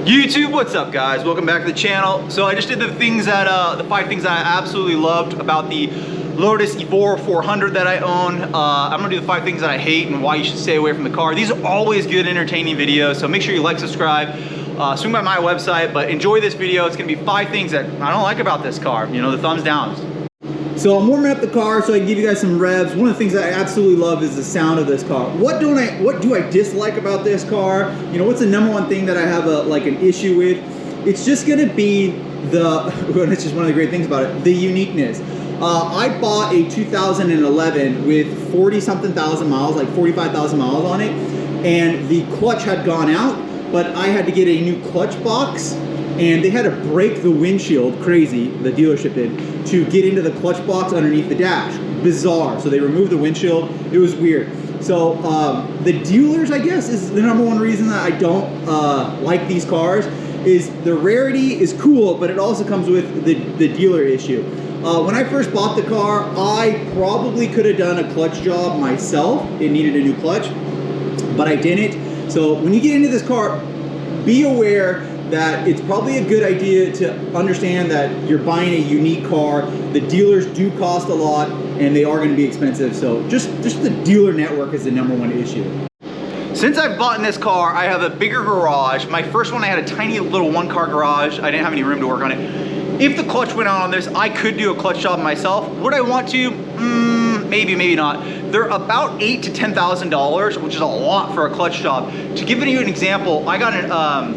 YouTube, what's up guys? Welcome back to the channel. So I just did the 5 things that I absolutely loved about the Lotus Evora 400 that I own. I'm gonna do the 5 things that I hate and why you should stay away from the car. These are always good, entertaining videos, so make sure you like, subscribe, swing by my website, but enjoy this video. It's gonna be 5 things that I don't like about this car. You know, the thumbs downs. So I'm warming up the car so I can give you guys some revs. One of the things that I absolutely love is the sound of this car. What do I dislike about this car? You know, what's the number one thing that I have an issue with? It's just gonna be it's just one of the great things about it, the uniqueness. I bought a 2011 with 40-something thousand miles, like 45,000 miles on it, and the clutch had gone out, but I had to get a new clutch box, and they had to break the windshield, crazy, the dealership did, to get into the clutch box underneath the dash. Bizarre. So they removed the windshield. It was weird. So the dealers, I guess, is the number one reason that I don't like these cars. Is the rarity is cool, but it also comes with the dealer issue. When I first bought the car, I probably could have done a clutch job myself. It needed a new clutch, but I didn't. So when you get into this car, be aware that it's probably a good idea to understand that you're buying a unique car. The dealers do cost a lot and they are going to be expensive. So just the dealer network is the number one issue. Since I've bought in this car, I have a bigger garage. My first one, I had a tiny little one-car garage. I didn't have any room to work on it. If the clutch went out on this, I could do a clutch job myself. Would I want to? Maybe, maybe not. They're about $8,000 to $10,000, which is a lot for a clutch job. To give you an example, I got a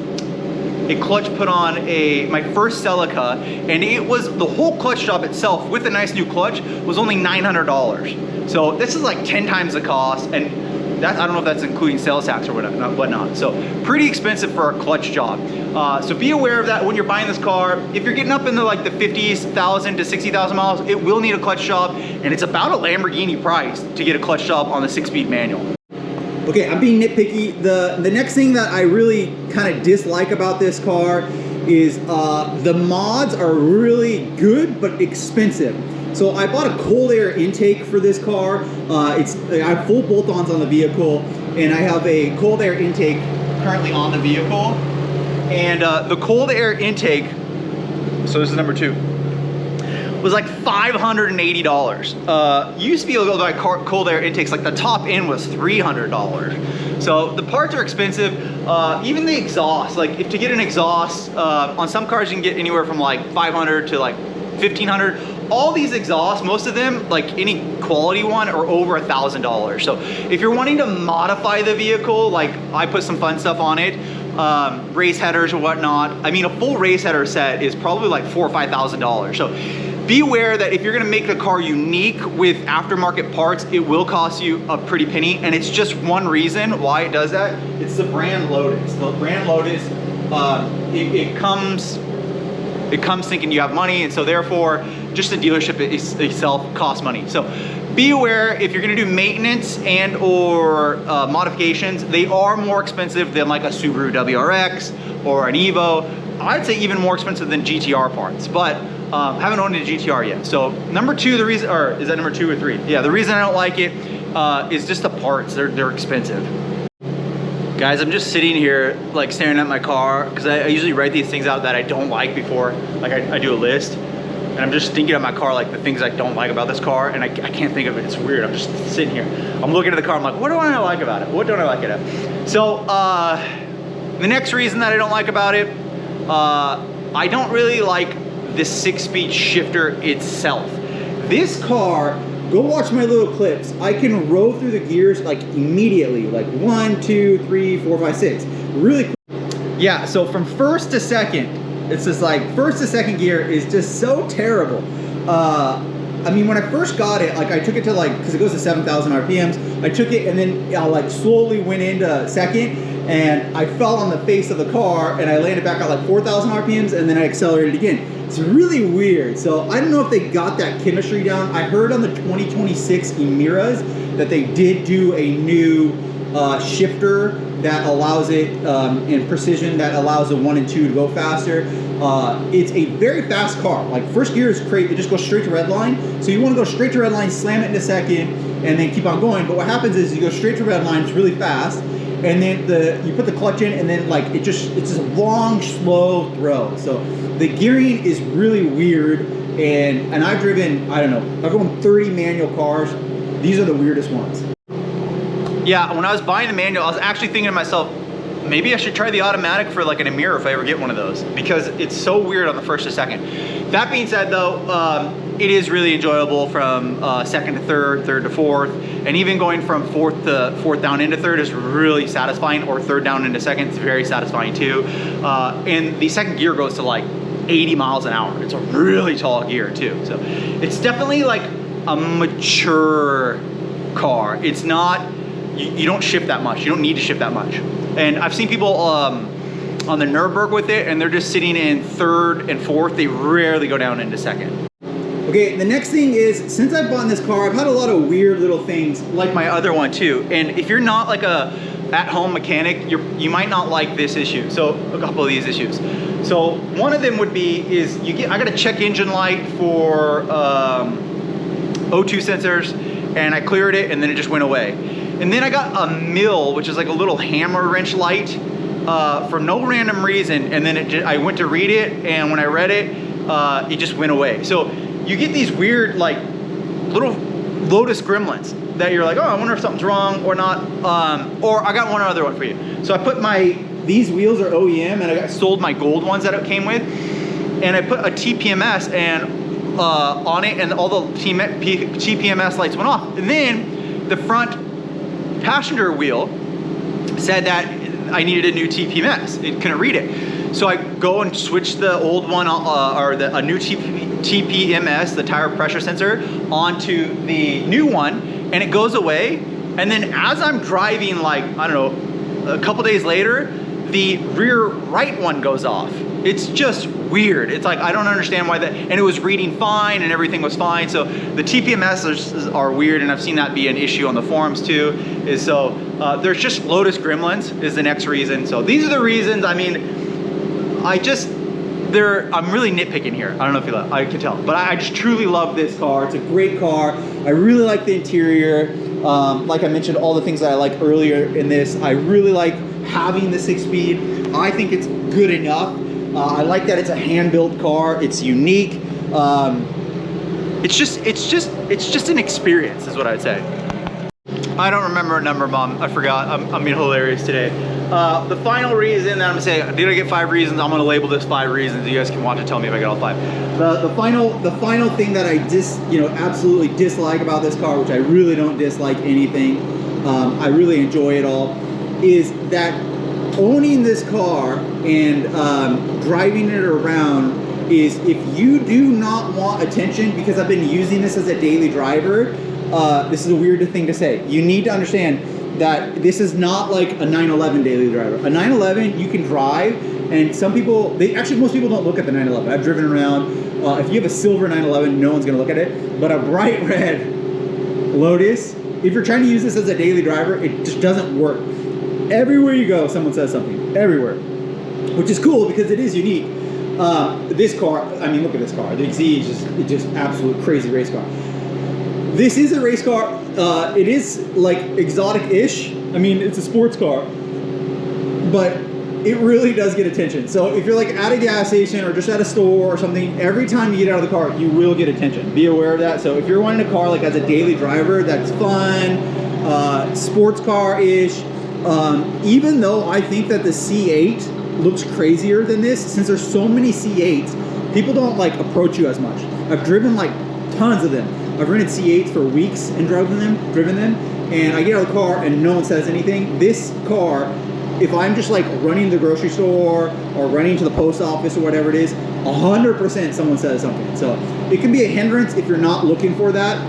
clutch put on my first Celica, and it was the whole clutch job itself with a nice new clutch was only $900. So this is like 10 times the cost, and I don't know if that's including sales tax or whatnot. So pretty expensive for a clutch job. So be aware of that when you're buying this car. If you're getting up into like the 50,000 to 60,000 miles, it will need a clutch job, and it's about a Lamborghini price to get a clutch job on the 6-speed manual. Okay, I'm being nitpicky. The next thing that I really kind of dislike about this car is the mods are really good but expensive. So I bought a cold air intake for this car. I have full bolt-ons on the vehicle, and I have a cold air intake currently on the vehicle. And the cold air intake, so this is number 2, was like $580. Used to be able to buy cold air intakes, like the top end was $300. So the parts are expensive. Even the exhaust, like if to get an exhaust, on some cars you can get anywhere from like $500 to like $1,500. All these exhausts, most of them, like any quality one, are over $1,000. So if you're wanting to modify the vehicle, like I put some fun stuff on it, race headers or whatnot. I mean, a full race header set is probably like $4,000 or $5,000. So be aware that if you're gonna make the car unique with aftermarket parts, it will cost you a pretty penny, and it's just one reason why it does that. It's the brand Lotus. The brand Lotus, it comes thinking you have money, and so therefore, just the dealership itself costs money. So be aware if you're gonna do maintenance and or modifications, they are more expensive than like a Subaru WRX or an Evo. I'd say even more expensive than GTR parts, but haven't owned a GTR yet. So number 2, the reason, or is that number 2 or 3? Yeah, the reason I don't like it is just the parts. They're expensive. Guys, I'm just sitting here like staring at my car because I usually write these things out that I don't like before, like I do a list. And I'm just thinking of my car, like the things I don't like about this car, and I can't think of it. It's weird. I'm just sitting here. I'm looking at the car. I'm like, what do I not like about it? What don't I like it at? So the next reason that I don't like about it, I don't really like the 6-speed shifter itself. This car, go watch my little clips. I can roll through the gears like immediately, like 1, 2, 3, 4, 5, 6. Really quick. Yeah, so from first to second, it's just like first to second gear is just so terrible. I mean, when I first got it, like I took it to like, because it goes to 7,000 RPMs, I took it and then I like slowly went into second, and I fell on the face of the car and I landed back at like 4,000 RPMs, and then I accelerated again. It's really weird. So I don't know if they got that chemistry down. I heard on the 2026 Emiras that they did do a new shifter that allows it in precision, that allows the 1 and 2 to go faster. It's a very fast car. Like first gear is great, it just goes straight to red line. So you want to go straight to red line, slam it in a second, and then keep on going. But what happens is you go straight to red line, it's really fast, and then you put the clutch in, and then like it's just a long, slow throw. So the gearing is really weird, and I've driven, I don't know, I've gone 30 manual cars. These are the weirdest ones. Yeah, when I was buying the manual, I was actually thinking to myself, maybe I should try the automatic for like an Emira if I ever get one of those, because it's so weird on the first to second. That being said though, it is really enjoyable from second to third, third to fourth, and even going from fourth down into third is really satisfying, or third down into second is very satisfying too. And the second gear goes to like 80 miles an hour. It's a really tall gear too. So it's definitely like a mature car. It's not, you don't shift that much. You don't need to shift that much. And I've seen people on the Nürburgring with it, and they're just sitting in third and fourth. They rarely go down into second. Okay, the next thing is, since I've bought this car, I've had a lot of weird little things. Like my other one too. And if you're not like a at-home mechanic, you might not like this issue. So a couple of these issues. So one of them would be I got a check engine light for O2 sensors, and I cleared it, and then it just went away. And then I got a mill, which is like a little hammer wrench light, for no random reason. And then I went to read it, and when I read it, it just went away. So you get these weird like little Lotus gremlins that you're like, oh, I wonder if something's wrong or not. Or I got one other one for you. So I put these wheels are OEM, and I sold my gold ones that it came with, and I put a TPMS and on it, and all the TPMS lights went off. And then the front passenger wheel said that I needed a new TPMS. It couldn't read it. So I go and switch the old one, a new TPMS, the tire pressure sensor, onto the new one, and it goes away. And then as I'm driving, like, I don't know, a couple days later, the rear right one goes off. It's just weird. It's like, I don't understand why that, and it was reading fine and everything was fine. So the TPMS are weird, and I've seen that be an issue on the forums too. There's just Lotus gremlins is the next reason. So these are the reasons. I mean, I'm really nitpicking here. I don't know if I can tell, but I just truly love this car. It's a great car. I really like the interior. Like I mentioned, all the things that I like earlier in this. I really like having the 6-speed. I think it's good enough. I like that it's a hand-built car. It's unique. It's just an experience, is what I'd say. I don't remember a number, Mom. I forgot. I'm being hilarious today. The final reason that I'm gonna say, did I get 5 reasons? I'm gonna label this 5 reasons. You guys can watch it, tell me if I get all 5. The final thing that I absolutely dislike about this car, which I really don't dislike anything, I really enjoy it all, is that owning this car and driving it around is, if you do not want attention, because I've been using this as a daily driver, this is a weird thing to say. You need to understand that this is not like a 911 daily driver. A 911 you can drive, and most people don't look at the 911. I've driven around. If you have a silver 911, no one's gonna look at it. But a bright red Lotus, if you're trying to use this as a daily driver, it just doesn't work. Everywhere you go, someone says something. Everywhere, which is cool because it is unique. This car, I mean, look at this car. The EXIGE is just absolute crazy race car. This is a race car. It is like exotic-ish. I mean, it's a sports car, but it really does get attention. So if you're like at a gas station or just at a store or something, every time you get out of the car, you will get attention. Be aware of that. So if you're wanting a car like as a daily driver, that's fun, sports car-ish. Even though I think that the C8 looks crazier than this, since there's so many C8s, people don't like approach you as much. I've driven like tons of them. I've rented C8s for weeks and driven them, and I get out of the car and no one says anything. This car, if I'm just like running to the grocery store or running to the post office or whatever it is, 100% someone says something. So it can be a hindrance if you're not looking for that.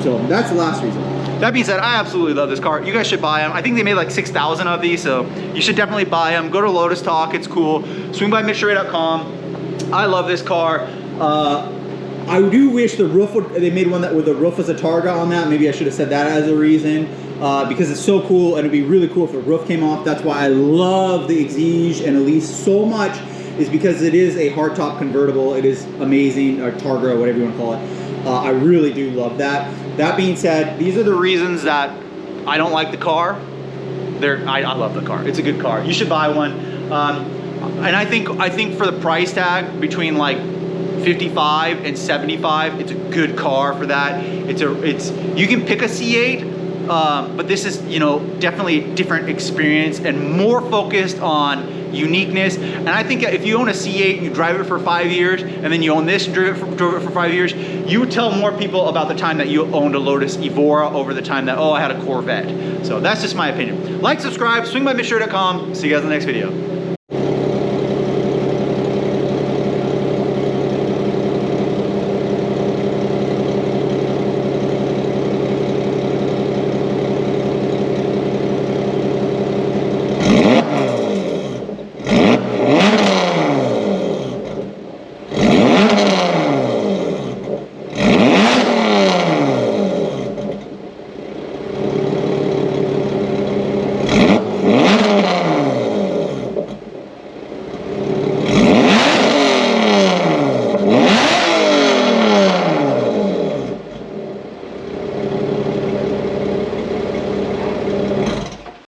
So that's the last reason. That being said, I absolutely love this car. You guys should buy them. I think they made like 6,000 of these, so you should definitely buy them. Go to Lotus Talk, it's cool. Swing by MitchRay.com. I love this car. I do wish the roof they made one that with the roof as a targa on that. Maybe I should have said that as a reason, because it's so cool, and it'd be really cool if the roof came off. That's why I love the EXIGE and ELISE so much, is because it is a hardtop convertible. It is amazing, or targa, whatever you want to call it. I really do love that. That being said, these are the reasons that I don't like the car. I love the car. It's a good car. You should buy one. And I think for the price tag between like 55 and 75, it's a good car for that. You can pick a C8, but this is, you know, definitely a different experience and more focused on uniqueness. And I think if you own a C8 and you drive it for 5 years, and then you own this and drove it for 5 years, you tell more people about the time that you owned a Lotus Evora over the time that, oh, I had a Corvette. So that's just my opinion. Like, subscribe, swing by MITSUBISHI.com. See you guys in the next video.